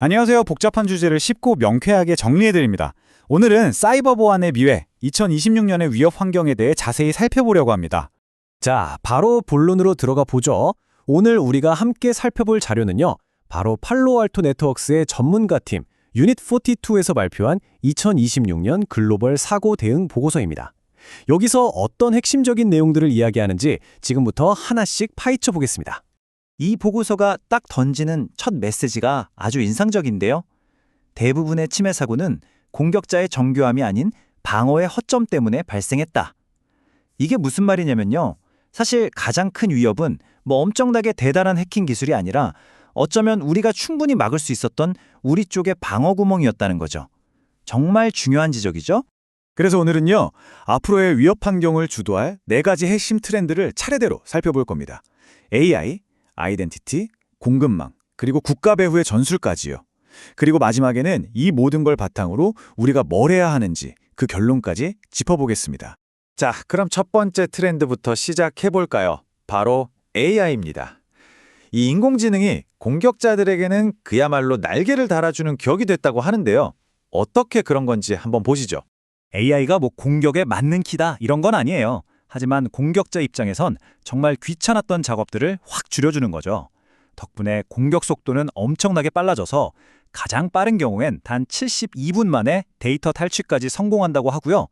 안녕하세요. 복잡한 주제를 쉽고 명쾌하게 정리해드립니다. 오늘은 사이버 보안의 미래, 2026년의 위협 환경에 대해 자세히 살펴보려고 합니다. 자, 바로 본론으로 들어가 보죠. 오늘 우리가 함께 살펴볼 자료는요. 바로 팔로알토 네트워크스의 전문가팀 유닛 42에서 발표한 2026년 글로벌 사고 대응 보고서입니다. 여기서 어떤 핵심적인 내용들을 이야기하는지 지금부터 하나씩 파헤쳐 보겠습니다. 이 보고서가 딱 던지는 첫 메시지가 아주 인상적인데요. 대부분의 침해 사고는 공격자의 정교함이 아닌 방어의 허점 때문에 발생했다. 이게 무슨 말이냐면요. 사실 가장 큰 위협은 엄청나게 대단한 해킹 기술이 아니라 어쩌면 우리가 충분히 막을 수 있었던 우리 쪽의 방어 구멍이었다는 거죠. 정말 중요한 지적이죠? 그래서 오늘은요, 앞으로의 위협 환경을 주도할 4가지 핵심 트렌드를 차례대로 살펴볼 겁니다. AI, 아이덴티티, 공급망, 그리고 국가 배후의 전술까지요. 그리고 마지막에는 이 모든 걸 바탕으로 우리가 뭘 해야 하는지 그 결론까지 짚어보겠습니다. 자, 그럼 첫 번째 트렌드부터 시작해볼까요? 바로 AI입니다. 이 인공지능이 공격자들에게는 그야말로 날개를 달아주는 격이 됐다고 하는데요. 어떻게 그런 건지 한번 보시죠. AI가 공격에 맞는 키다 이런 건 아니에요. 하지만 공격자 입장에선 정말 귀찮았던 작업들을 확 줄여주는 거죠. 덕분에 공격 속도는 엄청나게 빨라져서 가장 빠른 경우엔 단 72분 만에 데이터 탈취까지 성공한다고 하고요.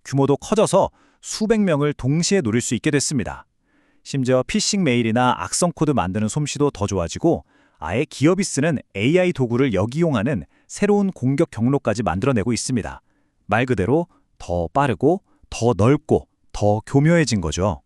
규모도 커져서 수백 명을 동시에 노릴 수 있게 됐습니다. 심지어 피싱 메일이나 악성 코드 만드는 솜씨도 더 좋아지고 아예 기업이 쓰는 AI 도구를 역이용하는 새로운 공격 경로까지 만들어내고 있습니다. 말 그대로 더 빠르고 더 넓고 더 교묘해진 거죠.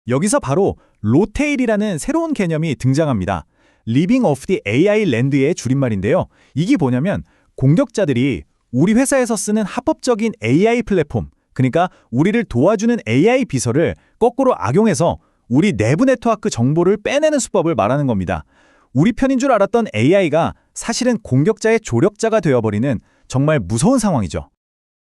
여기서 바로 로테일이라는 새로운 개념이 등장합니다. Living of the AI Land의 줄임말인데요. 이게 뭐냐면 공격자들이 우리 회사에서 쓰는 합법적인 AI 플랫폼, 그러니까 우리를 도와주는 AI 비서를 거꾸로 악용해서 우리 내부 네트워크 정보를 빼내는 수법을 말하는 겁니다. 우리 편인 줄 알았던 AI가 사실은 공격자의 조력자가 되어버리는 정말 무서운 상황이죠.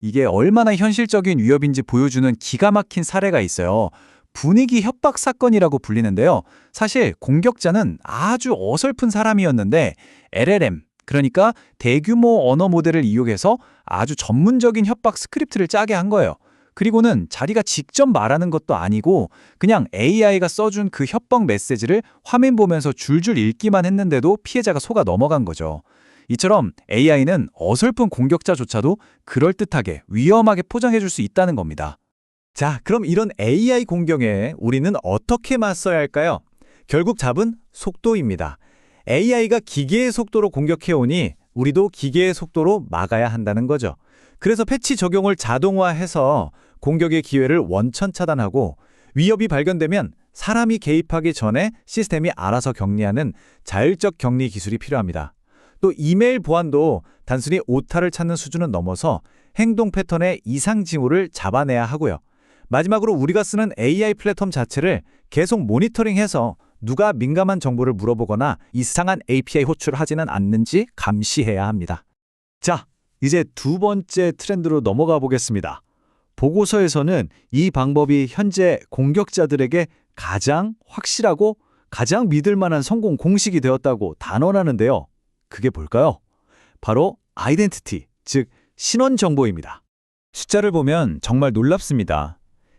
이게 얼마나 현실적인 위협인지 보여주는 기가 막힌 사례가 있어요. 분위기 협박 사건이라고 불리는데요. 사실 공격자는 아주 어설픈 사람이었는데 LLM, 그러니까 대규모 언어 모델을 이용해서 아주 전문적인 협박 스크립트를 짜게 한 거예요. 그리고는 자기가 직접 말하는 것도 아니고 그냥 AI가 써준 그 협박 메시지를 화면 보면서 줄줄 읽기만 했는데도 피해자가 속아 넘어간 거죠. 이처럼 AI는 어설픈 공격자조차도 그럴듯하게 위험하게 포장해줄 수 있다는 겁니다. 자, 그럼 이런 AI 공격에 우리는 어떻게 맞서야 할까요? 결국 답은 속도입니다. AI가 기계의 속도로 공격해오니 우리도 기계의 속도로 막아야 한다는 거죠. 그래서 패치 적용을 자동화해서 공격의 기회를 원천 차단하고 위협이 발견되면 사람이 개입하기 전에 시스템이 알아서 격리하는 자율적 격리 기술이 필요합니다. 또 이메일 보안도 단순히 오타를 찾는 수준은 넘어서 행동 패턴의 이상 징후를 잡아내야 하고요. 마지막으로 우리가 쓰는 AI 플랫폼 자체를 계속 모니터링해서 누가 민감한 정보를 물어보거나 이상한 API 호출을 하지는 않는지 감시해야 합니다. 자, 이제 두 번째 트렌드로 넘어가 보겠습니다. 보고서에서는 이 방법이 현재 공격자들에게 가장 확실하고 가장 믿을 만한 성공 공식이 되었다고 단언하는데요. 그게 뭘까요? 바로 아이덴티티, 즉 신원 정보입니다. 숫자를 보면 정말 놀랍습니다.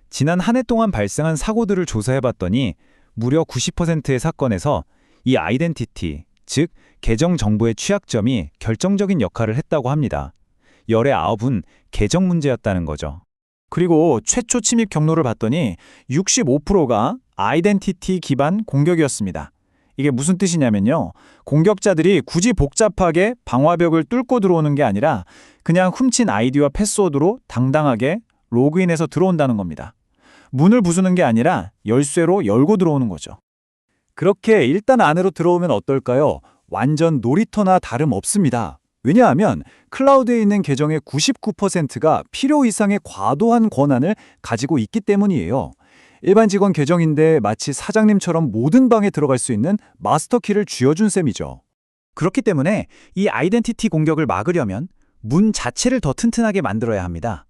지난 한 해 동안 발생한 사고들을 조사해봤더니 무려 90%의 사건에서 이 아이덴티티, 즉 계정 정보의 취약점이 결정적인 역할을 했다고 합니다. 열의 9은 계정 문제였다는 거죠. 그리고 최초 침입 경로를 봤더니 65%가 아이덴티티 기반 공격이었습니다. 이게 무슨 뜻이냐면요. 공격자들이 굳이 복잡하게 방화벽을 뚫고 들어오는 게 아니라 그냥 훔친 아이디와 패스워드로 당당하게 로그인해서 들어온다는 겁니다. 문을 부수는 게 아니라 열쇠로 열고 들어오는 거죠. 그렇게 일단 안으로 들어오면 어떨까요? 완전 놀이터나 다름없습니다. 왜냐하면 클라우드에 있는 계정의 99%가 필요 이상의 과도한 권한을 가지고 있기 때문이에요. 일반 직원 계정인데 마치 사장님처럼 모든 방에 들어갈 수 있는 마스터키를 쥐어준 셈이죠. 그렇기 때문에 이 아이덴티티 공격을 막으려면 문 자체를 더 튼튼하게 만들어야 합니다.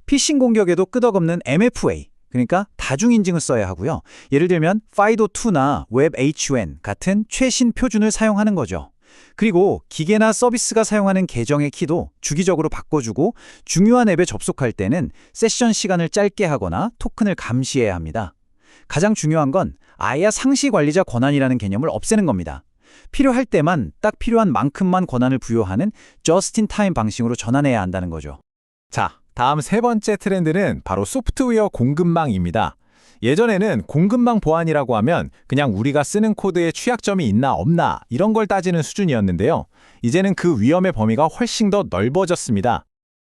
피싱 공격에도 끄덕없는 MFA, 그러니까 다중인증을 써야 하고요. 예를 들면 FIDO2나 WebHUN 같은 최신 표준을 사용하는 거죠. 그리고 기계나 서비스가 사용하는 계정의 키도 주기적으로 바꿔주고 중요한 앱에 접속할 때는 세션 시간을 짧게 하거나 토큰을 감시해야 합니다. 가장 중요한 건 아예 상시 관리자 권한이라는 개념을 없애는 겁니다. 필요할 때만 딱 필요한 만큼만 권한을 부여하는 just-in-time 방식으로 전환해야 한다는 거죠. 자, 다음 세 번째 트렌드는 바로 소프트웨어 공급망입니다. 예전에는 공급망 보안이라고 하면 그냥 우리가 쓰는 코드에 취약점이 있나 없나 이런 걸 따지는 수준이었는데요. 이제는 그 위험의 범위가 훨씬 더 넓어졌습니다.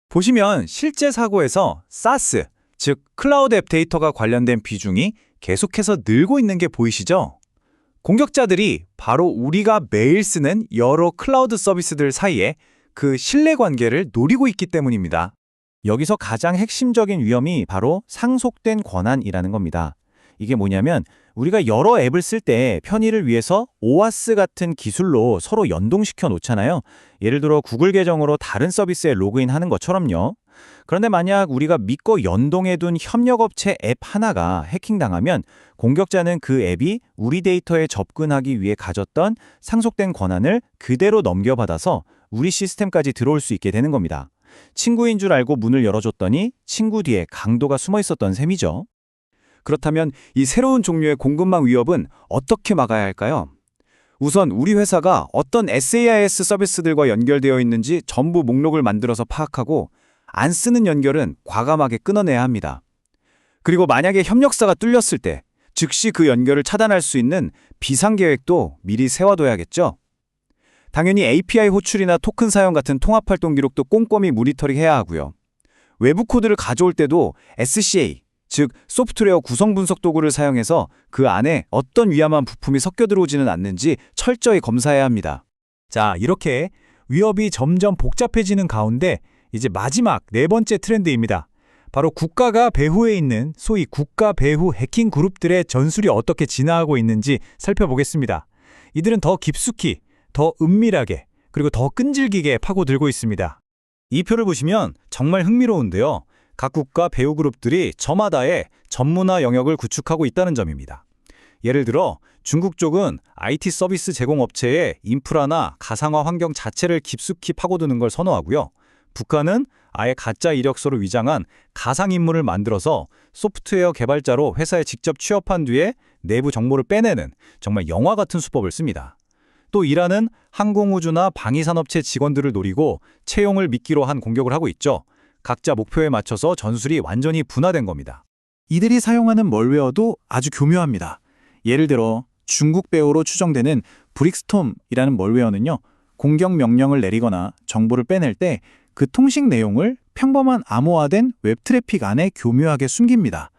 보시면 실제 사고에서 SaaS, 즉 클라우드 앱 데이터가 관련된 비중이 계속해서 늘고 있는 게 보이시죠? 공격자들이 바로 우리가 매일 쓰는 여러 클라우드 서비스들 사이에 그 신뢰관계를 노리고 있기 때문입니다. 여기서 가장 핵심적인 위험이 바로 상속된 권한이라는 겁니다. 이게 뭐냐면 우리가 여러 앱을 쓸 때 편의를 위해서 오아스 같은 기술로 서로 연동시켜 놓잖아요. 예를 들어 구글 계정으로 다른 서비스에 로그인하는 것처럼요. 그런데 만약 우리가 믿고 연동해둔 협력업체 앱 하나가 해킹당하면 공격자는 그 앱이 우리 데이터에 접근하기 위해 가졌던 상속된 권한을 그대로 넘겨받아서 우리 시스템까지 들어올 수 있게 되는 겁니다. 친구인 줄 알고 문을 열어줬더니 친구 뒤에 강도가 숨어 있었던 셈이죠. 그렇다면 이 새로운 종류의 공급망 위협은 어떻게 막아야 할까요? 우선 우리 회사가 어떤 SaaS 서비스들과 연결되어 있는지 전부 목록을 만들어서 파악하고 안 쓰는 연결은 과감하게 끊어내야 합니다. 그리고 만약에 협력사가 뚫렸을 때 즉시 그 연결을 차단할 수 있는 비상계획도 미리 세워둬야겠죠? 당연히 API 호출이나 토큰 사용 같은 통합활동 기록도 꼼꼼히 모니터링해야 하고요. 외부 코드를 가져올 때도 SCA, 즉 소프트웨어 구성 분석 도구를 사용해서 그 안에 어떤 위험한 부품이 섞여 들어오지는 않는지 철저히 검사해야 합니다. 자, 이렇게 위협이 점점 복잡해지는 가운데 이제 마지막 네 번째 트렌드입니다. 바로 국가가 배후에 있는 소위 국가 배후 해킹 그룹들의 전술이 어떻게 진화하고 있는지 살펴보겠습니다. 이들은 더 깊숙이, 더 은밀하게, 그리고 더 끈질기게 파고들고 있습니다. 이 표를 보시면 정말 흥미로운데요. 각 국가 배후 그룹들이 저마다의 전문화 영역을 구축하고 있다는 점입니다. 예를 들어 중국 쪽은 IT 서비스 제공 업체의 인프라나 가상화 환경 자체를 깊숙이 파고드는 걸 선호하고요. 북한은 아예 가짜 이력서를 위장한 가상인물을 만들어서 소프트웨어 개발자로 회사에 직접 취업한 뒤에 내부 정보를 빼내는 정말 영화 같은 수법을 씁니다. 또 이란은 항공우주나 방위산업체 직원들을 노리고 채용을 미끼로 한 공격을 하고 있죠. 각자 목표에 맞춰서 전술이 완전히 분화된 겁니다. 이들이 사용하는 멀웨어도 아주 교묘합니다. 예를 들어 중국 배후로 추정되는 브릭스톰이라는 멀웨어는요, 공격 명령을 내리거나 정보를 빼낼 때 그 통신 내용을 평범한 암호화된 웹 트래픽 안에 교묘하게 숨깁니다.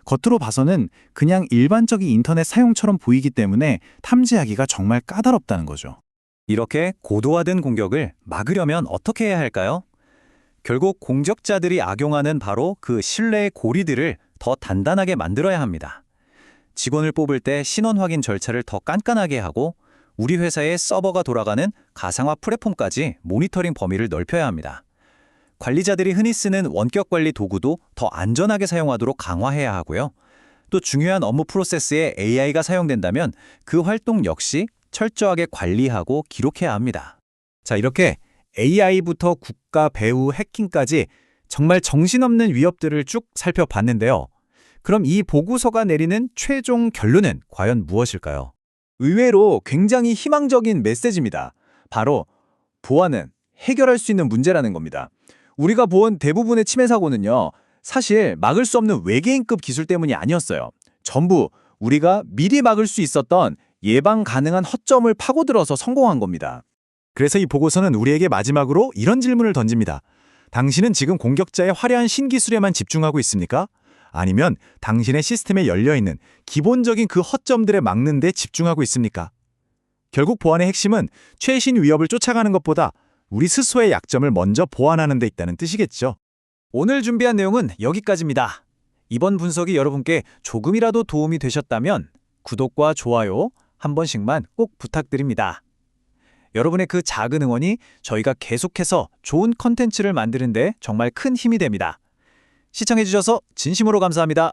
겉으로 봐서는 그냥 일반적인 인터넷 사용처럼 보이기 때문에 탐지하기가 정말 까다롭다는 거죠. 이렇게 고도화된 공격을 막으려면 어떻게 해야 할까요? 결국 공격자들이 악용하는 바로 그 신뢰의 고리들을 더 단단하게 만들어야 합니다. 직원을 뽑을 때 신원 확인 절차를 더 깐깐하게 하고 우리 회사의 서버가 돌아가는 가상화 플랫폼까지 모니터링 범위를 넓혀야 합니다. 관리자들이 흔히 쓰는 원격 관리 도구도 더 안전하게 사용하도록 강화해야 하고요. 또 중요한 업무 프로세스에 AI가 사용된다면 그 활동 역시 철저하게 관리하고 기록해야 합니다. 자, 이렇게 AI부터 국가 배후 해킹까지 정말 정신없는 위협들을 쭉 살펴봤는데요. 그럼 이 보고서가 내리는 최종 결론은 과연 무엇일까요? 의외로 굉장히 희망적인 메시지입니다. 바로 보안은 해결할 수 있는 문제라는 겁니다. 우리가 본 대부분의 침해 사고는요, 사실 막을 수 없는 외계인급 기술 때문이 아니었어요. 전부 우리가 미리 막을 수 있었던 예방 가능한 허점을 파고들어서 성공한 겁니다. 그래서 이 보고서는 우리에게 마지막으로 이런 질문을 던집니다. 당신은 지금 공격자의 화려한 신기술에만 집중하고 있습니까? 아니면 당신의 시스템에 열려있는 기본적인 그 허점들에 막는 데 집중하고 있습니까? 결국 보안의 핵심은 최신 위협을 쫓아가는 것보다 우리 스스로의 약점을 먼저 보완하는 데 있다는 뜻이겠죠. 오늘 준비한 내용은 여기까지입니다. 이번 분석이 여러분께 조금이라도 도움이 되셨다면 구독과 좋아요 한 번씩만 꼭 부탁드립니다. 여러분의 그 작은 응원이 저희가 계속해서 좋은 컨텐츠를 만드는 데 정말 큰 힘이 됩니다. 시청해주셔서 진심으로 감사합니다.